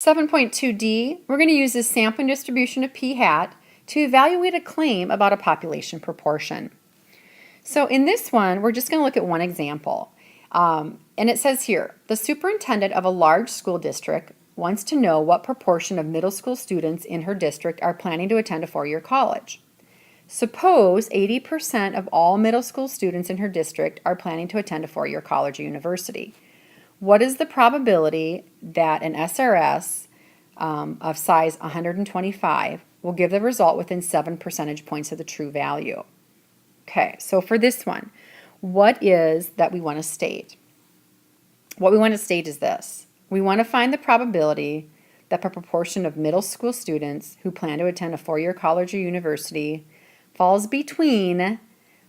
7.2d, we're going to use this sampling distribution of p hat to evaluate a claim about a population proportion. So in this one, we're just going to look at one example. And it says here, the superintendent of a large school district wants to know what proportion of middle school students in her district are planning to attend a four-year college. Suppose 80% of all middle school students in her district are planning to attend a four-year college or university. What is the probability that an SRS of size 125 will give the result within 7 percentage points of the true value? Okay, so for this one, what is that we want to state? What we want to state is this. We want to find the probability that the proportion of middle school students who plan to attend a four-year college or university falls between,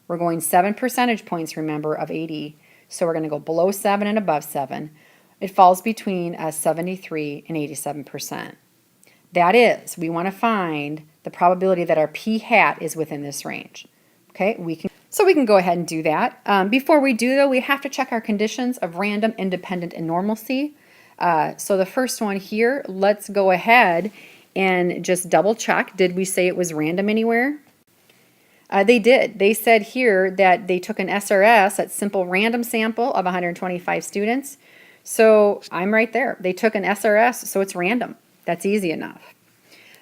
we're going 7 percentage points, remember, of 80, so we're going to go below 7 and above 7. It falls between 73 and 87%. That is, we want to find the probability that our p hat is within this range. Okay, we can go ahead and do that. Before we do, though, we have to check our conditions of random, independent, and normalcy. So the first one here, let's go ahead and just double check. Did we say it was random anywhere? They did. They said here that they took an SRS, that simple random sample of 125 students. So I'm right there. They took an SRS, so it's random. That's easy enough.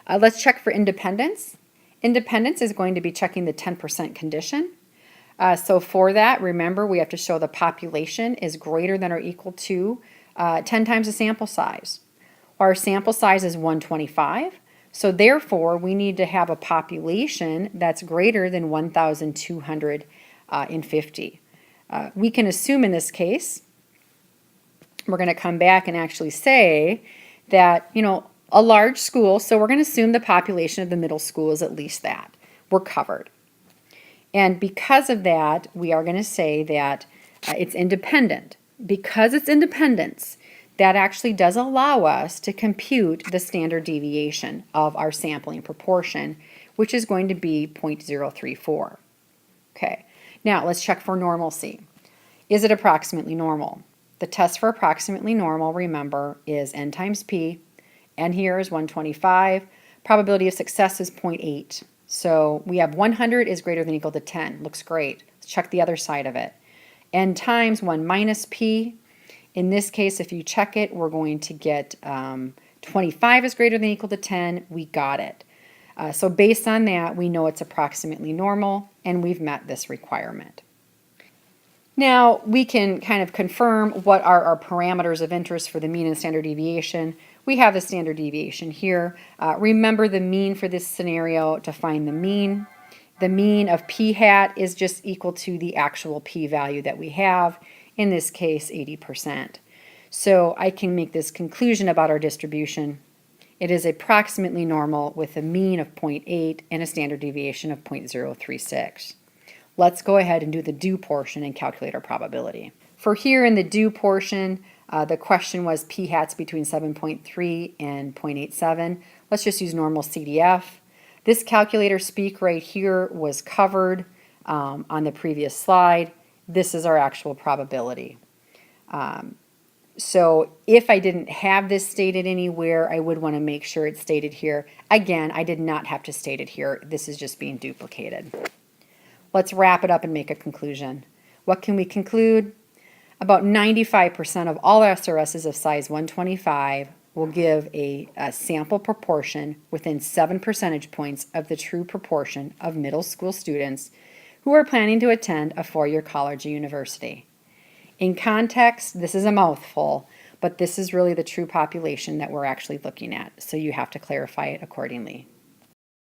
Let's check for independence. Independence is going to be checking the 10% condition. So for that, remember, we have to show the population is greater than or equal to 10 times the sample size. Our sample size is 125. So therefore, we need to have a population that's greater than 1,250. We can assume in this case, we're going to come back and actually say that, a large school, so we're going to assume the population of the middle school is at least that. We're covered. And because of that, we are going to say that it's independent. Because it's independence, that actually does allow us to compute the standard deviation of our sampling proportion, which is going to be 0.034. Okay, now let's check for normalcy. Is it approximately normal? The test for approximately normal, remember, is n times p. N here is 125. Probability of success is 0.8. So we have 100 is greater than or equal to 10. Looks great. Let's check the other side of it. N times 1 minus p. In this case, if you check it, we're going to get 25 is greater than or equal to 10. We got it. So based on that, we know it's approximately normal, and we've met this requirement. Now, we can kind of confirm what are our parameters of interest for the mean and standard deviation. We have the standard deviation here. Remember the mean for this scenario to find the mean. The mean of p hat is just equal to the actual p value that we have, in this case 80%. So I can make this conclusion about our distribution. It is approximately normal with a mean of 0.8 and a standard deviation of 0.036. Let's go ahead and do the do portion and calculate our probability. For here in the do portion, the question was p hats between 7.3 and 0.87. Let's just use normal CDF. This calculator speak right here was covered on the previous slide. This is our actual probability. So if I didn't have this stated anywhere, I would want to make sure it's stated here. Again, I did not have to state it here. This is just being duplicated. Let's wrap it up and make a conclusion. What can we conclude? About 95% of all SRSs of size 125 will give a sample proportion within 7 percentage points of the true proportion of middle school students who are planning to attend a four-year college or university. In context, this is a mouthful, but this is really the true population that we're actually looking at, so you have to clarify it accordingly.